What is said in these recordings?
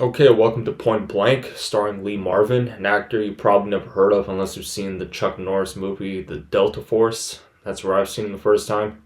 Okay, welcome to Point Blank, starring Lee Marvin, an actor you probably never heard of unless you've seen the Chuck Norris movie, The Delta Force. That's where I've seen him the first time.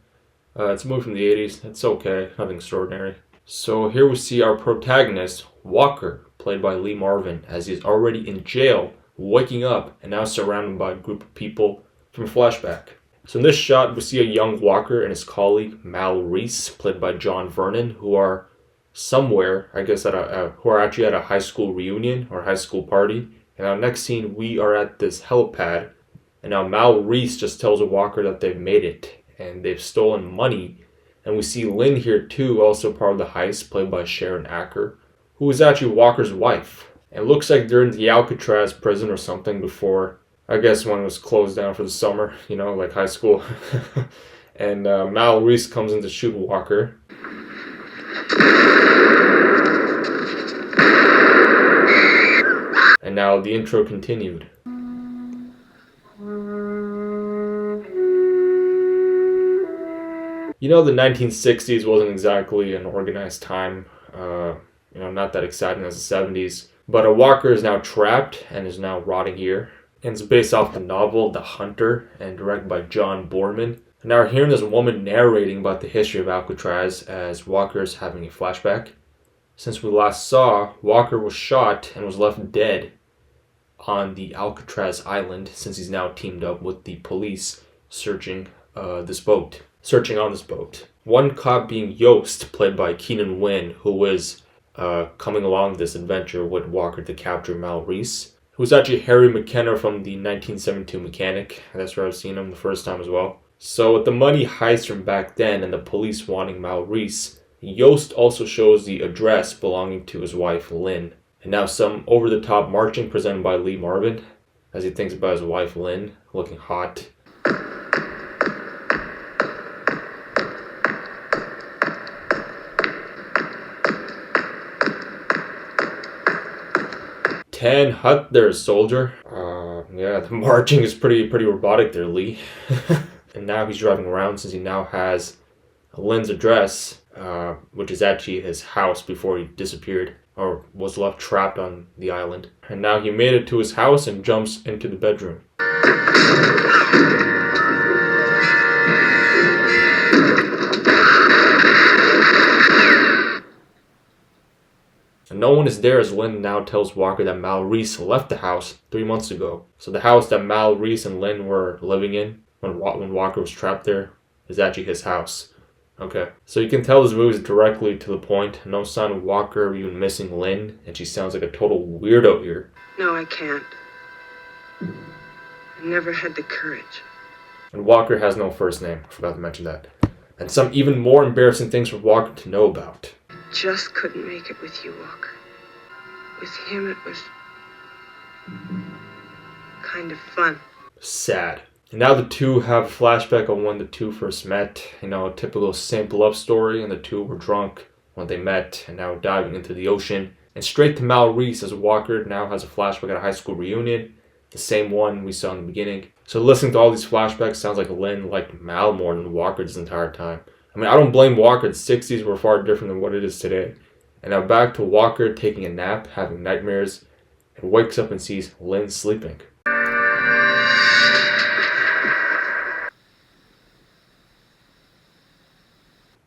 It's a movie from the 80s. It's okay, nothing extraordinary. So here we see our protagonist, Walker, played by Lee Marvin, as he's already in jail, waking up, and now surrounded by a group of people from a flashback. So in this shot, we see a young Walker and his colleague, Mal Reese, played by John Vernon, who are somewhere, I guess, who are actually at a high school reunion or high school party. And our next scene, we are at this helipad, and now Mal Reese just tells Walker that they've made it and they've stolen money. And we see Lynn here too, also part of the heist, played by Sharon Acker, who is actually Walker's wife. It looks like they're in the Alcatraz prison or something before, I guess, when it was closed down for the summer, like high school. And Mal Reese comes in to shoot Walker. And now the intro continued. The 1960s wasn't exactly an organized time. Not that exciting as the 70s. But Walker is now trapped and is now rotting here. And it's based off the novel The Hunter and directed by John Boorman. And now we're hearing this woman narrating about the history of Alcatraz as Walker is having a flashback. Since we last saw, Walker was shot and was left dead on the Alcatraz island since he's now teamed up with the police searching on this boat. One cop being Yost, played by Keenan Wynn, who was coming along this adventure with Walker to capture Mal Reese, who was actually Harry McKenna from the 1972 Mechanic. That's where I've seen him the first time as well. So with the money heist from back then and the police wanting Mal Reese, Yost also shows the address belonging to his wife Lynn. And now some over-the-top marching presented by Lee Marvin as he thinks about his wife Lynn, looking hot. Ten hut there, soldier. The marching is pretty robotic there, Lee. And now he's driving around since he now has Lynn's address, which is actually his house before he disappeared or was left trapped on the island. And now he made it to his house and jumps into the bedroom. And no one is there as Lynn now tells Walker that Mal Reese left the house 3 months ago. So the house that Mal Reese and Lynn were living in when Walker was trapped there is actually his house. Okay, so you can tell this movie is directly to the point. No sign of Walker, even missing Lynn, and she sounds like a total weirdo here. No, I can't. I never had the courage. And Walker has no first name. I forgot to mention that. And some even more embarrassing things for Walker to know about. Just couldn't make it with you, Walker. With him, it was kind of fun. Sad. And now the two have a flashback on when the two first met. A typical simple love story, and the two were drunk when they met and now diving into the ocean. And straight to Mal Reese as Walker now has a flashback at a high school reunion, the same one we saw in the beginning. So listening to all these flashbacks sounds like Lynn liked Mal more than Walker this entire time. I don't blame Walker. The 60s were far different than what it is today. And now back to Walker taking a nap, having nightmares, and wakes up and sees Lynn sleeping.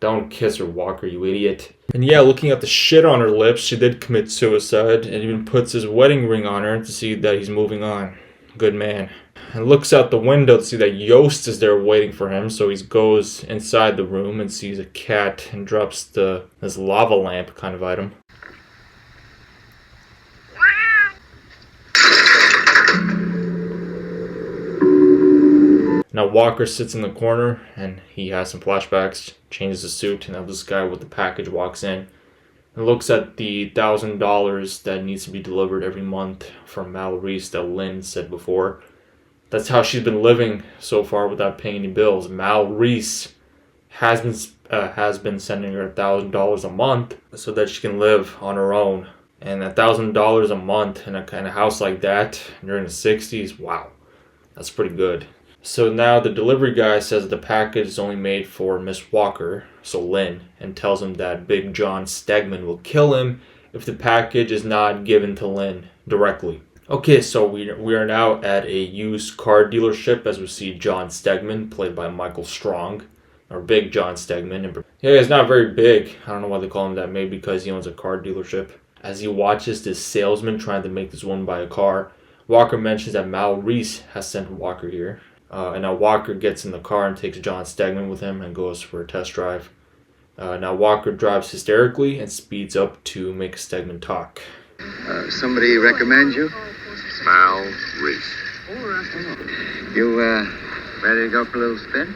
Don't kiss her, Walker, you idiot. And looking at the shit on her lips, she did commit suicide and even puts his wedding ring on her to see that he's moving on. Good man. And looks out the window to see that Yost is there waiting for him, so he goes inside the room and sees a cat and drops this lava lamp kind of item. Now Walker sits in the corner and he has some flashbacks, changes his suit, and now this guy with the package walks in and looks at the $1,000 that needs to be delivered every month from Mal Reese that Lynn said before. That's how she's been living so far without paying any bills. Mal Reese has been sending her $1,000 a month so that she can live on her own. And $1,000 a month in a kind of house like that during the 60s, wow, that's pretty good. So now the delivery guy says the package is only made for Miss Walker, so Lynn, and tells him that Big John Stegman will kill him if the package is not given to Lynn directly. Okay, so we are now at a used car dealership as we see John Stegman, played by Michael Strong, or Big John Stegman. Yeah, he's not very big. I don't know why they call him that. Maybe because he owns a car dealership. As he watches this salesman trying to make this woman buy a car, Walker mentions that Mal Reese has sent Walker here. And now Walker gets in the car and takes John Stegman with him and goes for a test drive. Now Walker drives hysterically and speeds up to make Stegman talk. Somebody recommend you? Mal Reese. You, ready to go for a little spin?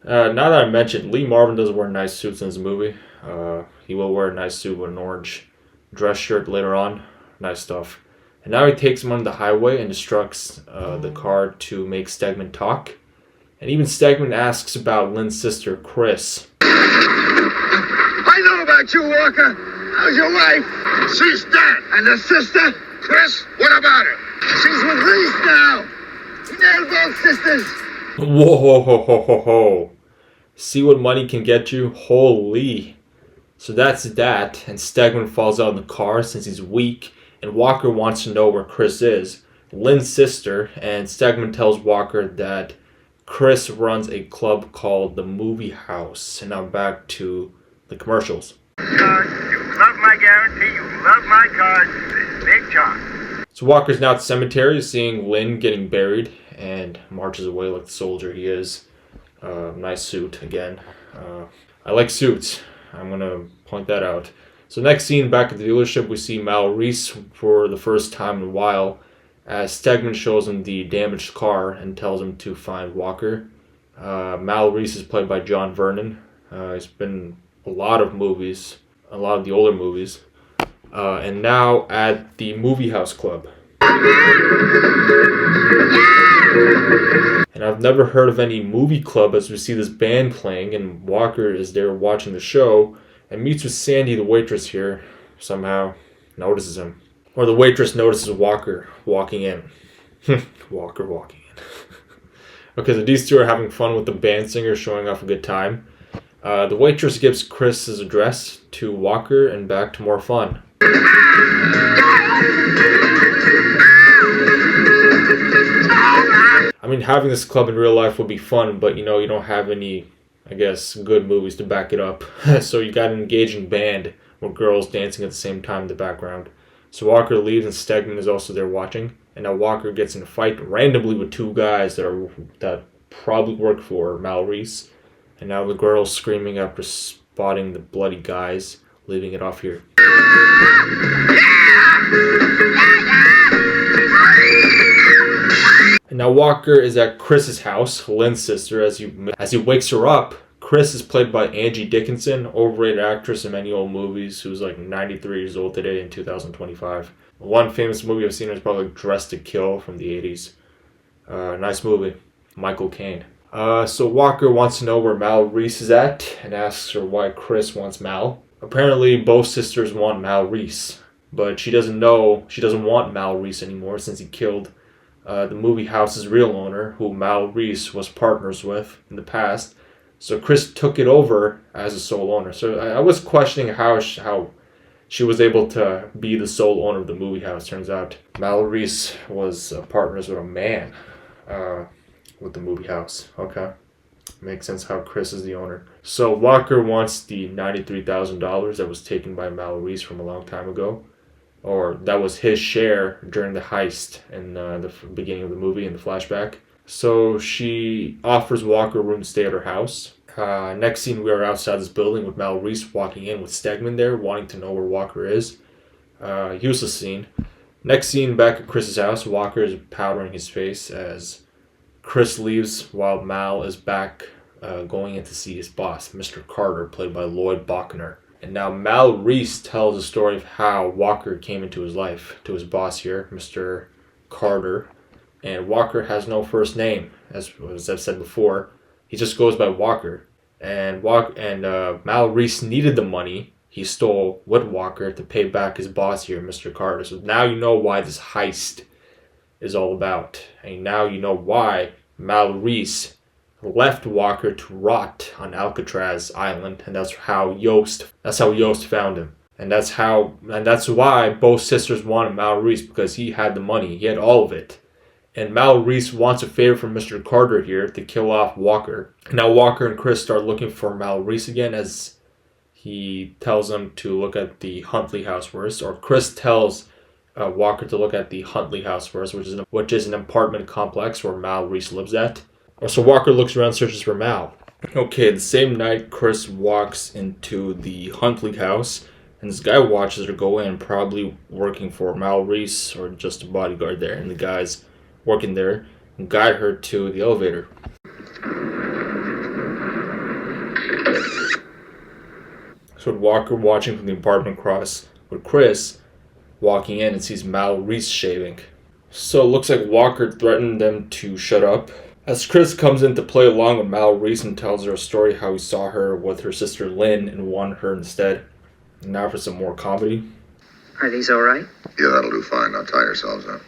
Now that I mentioned, Lee Marvin does wear nice suits in this movie. He will wear a nice suit with an orange dress shirt later on. Nice stuff. And now he takes him on the highway and instructs the car to make Stegman talk. And even Stegman asks about Lynn's sister, Chris. I know about you, Walker. How's your wife? She's dead. And the sister? Chris, what about her? She's with Reese now. He nailed both sisters. Whoa, ho, ho, ho, ho, ho. See what money can get you? Holy. So that's that, and Stegman falls out of the car since he's weak, and Walker wants to know where Chris is, Lynn's sister, and Stegman tells Walker that Chris runs a club called the Movie House. And now back to the commercials. You love my guarantee, you love my cards, Big John. So Walker's now at the cemetery, seeing Lynn getting buried, and marches away like the soldier he is. Nice suit again. I like suits. I'm going to point that out. So next scene, back at the dealership, we see Mal Reese for the first time in a while as Stegman shows him the damaged car and tells him to find Walker. Mal Reese is played by John Vernon. He's been in a lot of movies, a lot of the older movies. And now at the Movie House Club. And I've never heard of any movie club as we see this band playing, and Walker is there watching the show and meets with Sandy, the waitress here, somehow notices him. Or the waitress notices Walker walking in. Walker walking in. Okay, so these two are having fun with the band singer showing off a good time. The waitress gives Chris his address to Walker and back to more fun. I mean, having this club in real life would be fun, but you don't have any, I guess, good movies to back it up. So you got an engaging band with girls dancing at the same time in the background. So Walker leaves and Stegman is also there watching. And now Walker gets in a fight randomly with two guys that probably work for Mal Reese. And now the girl's screaming after spotting the bloody guys, leaving it off here. And now Walker is at Chris's house, Lynn's sister, as he wakes her up. Chris is played by Angie Dickinson, overrated actress in many old movies, who's like 93 years old today in 2025. One famous movie I've seen is probably Dressed to Kill from the 80s. Nice movie. Michael Caine. So Walker wants to know where Mal Reese is at and asks her why Chris wants Mal. Apparently both sisters want Mal Reese, but she doesn't want Mal Reese anymore since he killed the movie house's real owner, who Mal Reese was partners with in the past. So Chris took it over as a sole owner. So I was questioning how she was able to be the sole owner of the movie house. Turns out Mal Reese was partners with a man with the movie house. Okay. Makes sense how Chris is the owner. So Walker wants the $93,000 that was taken by Mal Reese from a long time ago. Or that was his share during the heist in the beginning of the movie in the flashback. So she offers Walker a room to stay at her house. Next scene, we are outside this building with Mal Reese walking in with Stegman there, wanting to know where Walker is. Useless scene. Next scene, back at Chris's house, Walker is powdering his face as Chris leaves while Mal is back going in to see his boss, Mr. Carter, played by Lloyd Bachner. And now Mal Reese tells the story of how Walker came into his life, to his boss here, Mr. Carter. And Walker has no first name, as I've said before. He just goes by Walker. And Mal Reese needed the money he stole with Walker to pay back his boss here, Mr. Carter. So now you know why this heist is all about. And now you know why Mal Reese left Walker to rot on Alcatraz Island, and that's how Yost found him. And that's why both sisters wanted Mal Reese, because he had the money. He had all of it. And Mal Reese wants a favor from Mr. Carter here to kill off Walker. Now Walker and Chris start looking for Mal Reese again, as he tells them to look at the Huntley house first, or Chris tells Walker to look at the Huntley house first, which is an apartment complex where Mal Reese lives at. So Walker looks around, searches for Mal. Okay, the same night, Chris walks into the Huntley house, and this guy watches her go in, probably working for Mal Reese or just a bodyguard there. And the guy's working there and guide her to the elevator. So with Walker watching from the apartment across, with Chris walking in and sees Mal Reese shaving. So it looks like Walker threatened them to shut up. As Chris comes in to play along with Mal Reese and tells her a story how he saw her with her sister Lynn and won her instead. And now for some more comedy. Are these all right? Yeah, that'll do fine. Now tie yourselves up.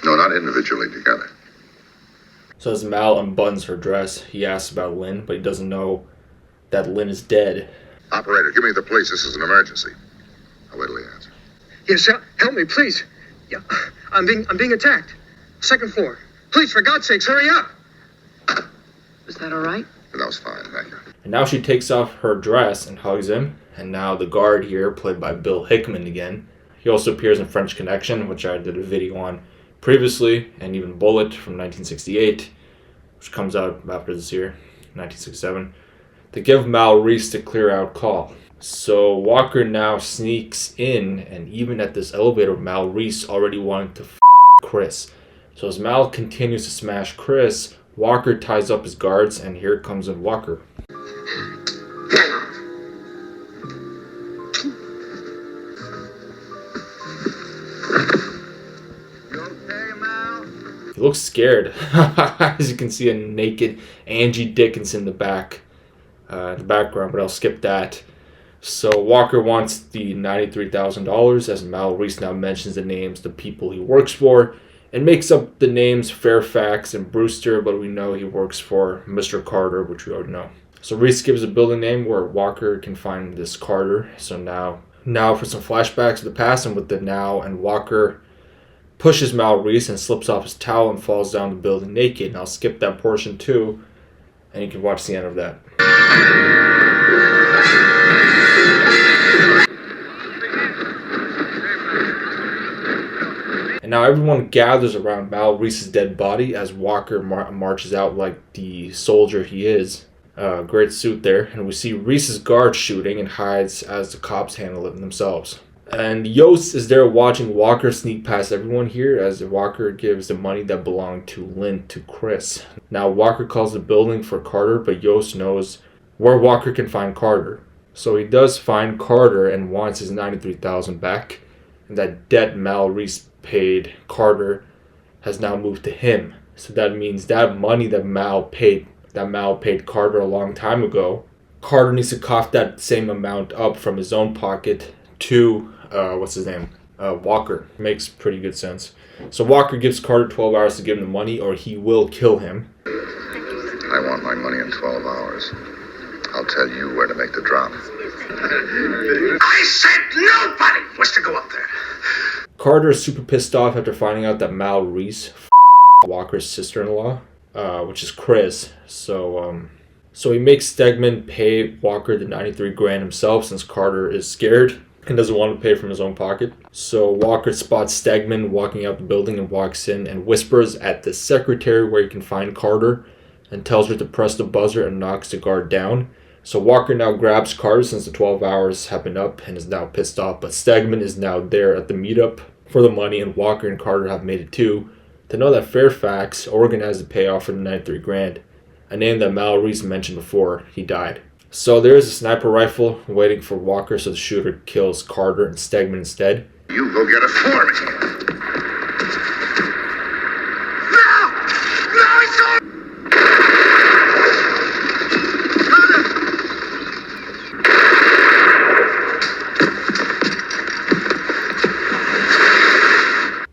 No, not individually, together. So as Mal unbuttons her dress, he asks about Lynn, but he doesn't know that Lynn is dead. Operator, give me the police. This is an emergency. I'll wait till he answers. Yes, help me, please. Yeah, I'm being attacked. Second floor. Please, for God's sakes, hurry up. Was that all right? That was fine, thank you. And now she takes off her dress and hugs him. And now the guard here, played by Bill Hickman again. He also appears in French Connection, which I did a video on previously, and even Bullet from 1968, which comes out after this year, 1967, to give Mal Reese the clear out call. So Walker now sneaks in, and even at this elevator, Mal Reese already wanted to Chris. So as Mal continues to smash Chris, Walker ties up his guards, and here comes in Walker. He looks scared. As you can see, a naked Angie Dickinson in the background, but I'll skip that. So Walker wants the $93,000, as Mal Reese now mentions the names of the people he works for, and makes up the names Fairfax and Brewster, but we know he works for Mr. Carter, which we already know. So Reese gives a building name where Walker can find this Carter. So now for some flashbacks of the past, and with the now, and Walker pushes Mal Reese and slips off his towel and falls down the building naked. And I'll skip that portion too, and you can watch the end of that. And now everyone gathers around Mal Reese's dead body as Walker marches out like the soldier he is. Great suit there. And we see Reese's guard shooting and hides as the cops handle it themselves. And Yost is there watching Walker sneak past everyone here as Walker gives the money that belonged to Lynn to Chris. Now Walker calls the building for Carter, but Yost knows where Walker can find Carter. So he does find Carter and wants his $93,000 back. And that debt Mal Reese paid Carter has now moved to him. So that means that money that Mal paid Carter a long time ago, Carter needs to cough that same amount up from his own pocket to Walker. Makes pretty good sense. So Walker gives Carter 12 hours to give him the money or he will kill him. I want my money in 12 hours. I'll tell you where to make the drop. I said nobody was to go up there. Carter is super pissed off after finding out that Mal Reese Walker's sister-in-law, which is Chris. So he makes Stegman pay Walker the $93,000 himself since Carter is scared and doesn't want to pay from his own pocket. So Walker spots Stegman walking out the building and walks in and whispers at the secretary where he can find Carter and tells her to press the buzzer and knocks the guard down. So Walker now grabs Carter since the 12 hours have been up and is now pissed off. But Stegman is now there at the meetup for the money, and Walker and Carter have made it too, to know that Fairfax organized the payoff for the $93,000, a name that Mal Reese mentioned before he died. So there is a sniper rifle waiting for Walker, so the shooter kills Carter and Stegman instead. You go get it for me.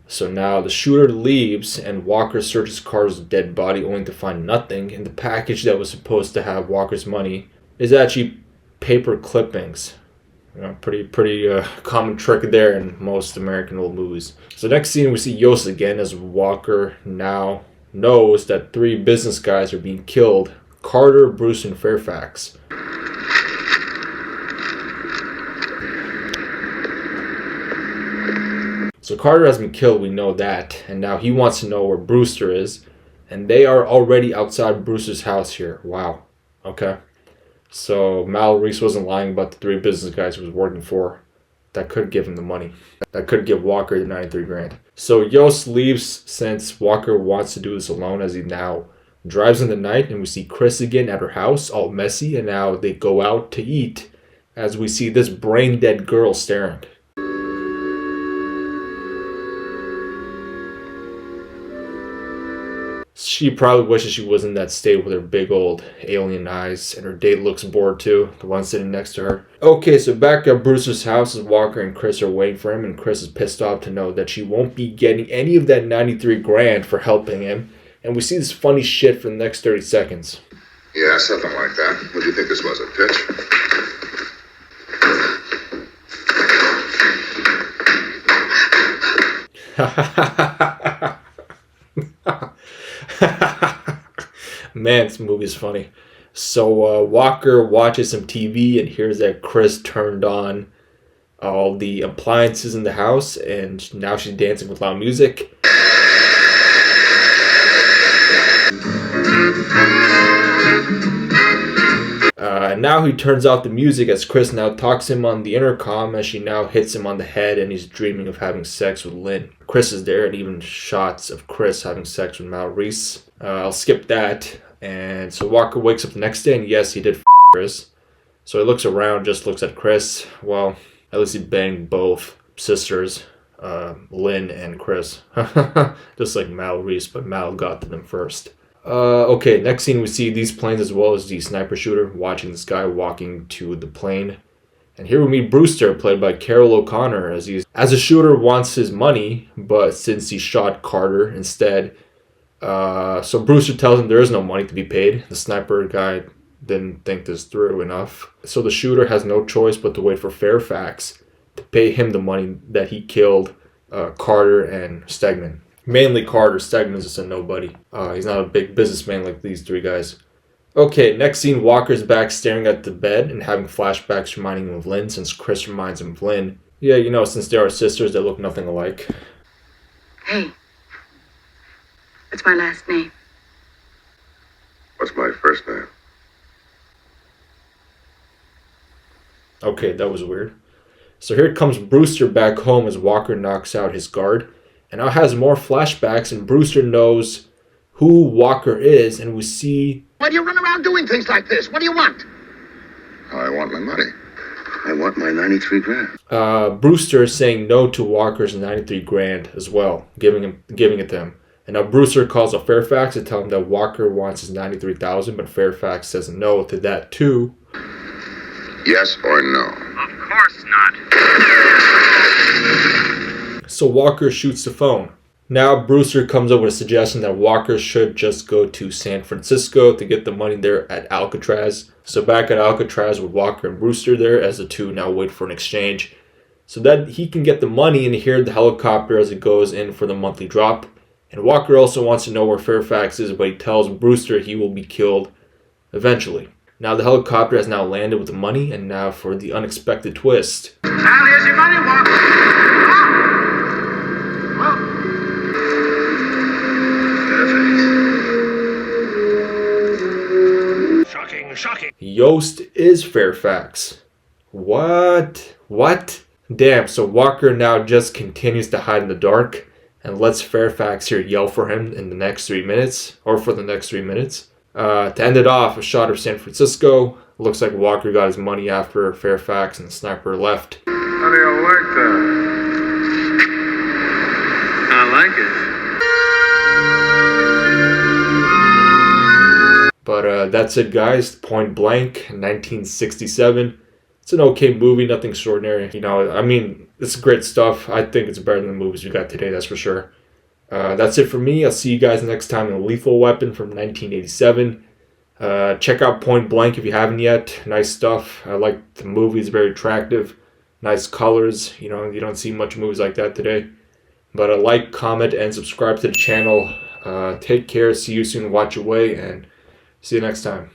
So now the shooter leaves and Walker searches Carter's dead body only to find nothing, and the package that was supposed to have Walker's money is actually paper clippings. Pretty common trick there in most American old movies. So next scene we see Yost again as Walker now knows that 3 business guys are being killed: Carter, Bruce, and Fairfax. So Carter has been killed, we know that, and now he wants to know where Brewster is, and they are already outside Brewster's house here. Wow. Okay. So Mal Reese wasn't lying about the 3 business guys he was working for. That could give him the money. That could give Walker the 93 grand. So Yost leaves since Walker wants to do this alone, as he now drives in the night, and we see Chris again at her house, all messy, and now they go out to eat as we see this brain dead girl staring. She probably wishes she was in that state with her big old alien eyes, and her date looks bored too, the one sitting next to her. Okay, so back at Brewster's house, as Walker and Chris are waiting for him, and Chris is pissed off to know that she won't be getting any of that 93 grand for helping him. And we see this funny shit for the next 30 seconds. Yeah, something like that. What do you think this was, a pitch? Man, this movie is funny. So Walker watches some TV and hears that Chris turned on all the appliances in the house, and now she's dancing with loud music. Now he turns off the music as Chris now talks to him on the intercom, as she now hits him on the head and he's dreaming of having sex with Lynn. Chris is there, and even shots of Chris having sex with Mal Reese. I'll skip that. And so Walker wakes up the next day, and yes, he did Chris. So he looks around, just looks at Chris. Well, at least he banged both sisters, Lynn and Chris. Just like Mal Reese, but Mal got to them first. Okay, next scene we see these planes as well as the sniper shooter watching this guy walking to the plane. And here we meet Brewster, played by Carol O'Connor, as a shooter wants his money, but since he shot Carter instead, so Brewster tells him there is no money to be paid. The sniper guy didn't think this through enough. So the shooter has no choice but to wait for Fairfax to pay him the money that he killed Carter and Stegman. Mainly Carter. Stegman's just a nobody. He's not a big businessman like these 3 guys. Okay, next scene, Walker's back staring at the bed and having flashbacks reminding him of Lynn, since Chris reminds him of Lynn. Yeah, you know, since they are sisters, they look nothing alike. Hey, what's my last name? What's my first name? Okay, that was weird. So here comes Brewster back home as Walker knocks out his guard, and now has more flashbacks, and Brewster knows who Walker is, and we see... Why do you run around doing things like this? What do you want? I want my money. I want my 93 grand. Brewster is saying no to Walker's 93 grand as well, giving it to him. And now Brewster calls up Fairfax to tell him that Walker wants his 93,000, but Fairfax says no to that too. Yes or no? Of course not. So Walker shoots the phone. Now Brewster comes up with a suggestion that Walker should just go to San Francisco to get the money there at Alcatraz. So back at Alcatraz with Walker and Brewster there, as the 2 now wait for an exchange, so that he can get the money and hear the helicopter as it goes in for the monthly drop. And Walker also wants to know where Fairfax is, but he tells Brewster he will be killed eventually. Now the helicopter has now landed with the money, and now for the unexpected twist. Now here's your money, Walker. Shocking. Yost is Fairfax. What? Damn, so Walker now just continues to hide in the dark and lets Fairfax here yell for him in the next 3 minutes, or for the next 3 minutes. To end it off, a shot of San Francisco. Looks like Walker got his money after Fairfax and the sniper left. How do you like that? I like it. But that's it, guys. Point Blank, 1967. It's an okay movie, nothing extraordinary. You know, I mean, it's great stuff. I think it's better than the movies we got today, that's for sure. That's it for me. I'll see you guys next time in Lethal Weapon from 1987. Check out Point Blank if you haven't yet. Nice stuff. I like the movie. It's very attractive. nice colors. You know, you don't see much movies like that today. But like, comment, and subscribe to the channel. Take care. See you soon. Watch your way, and see you next time.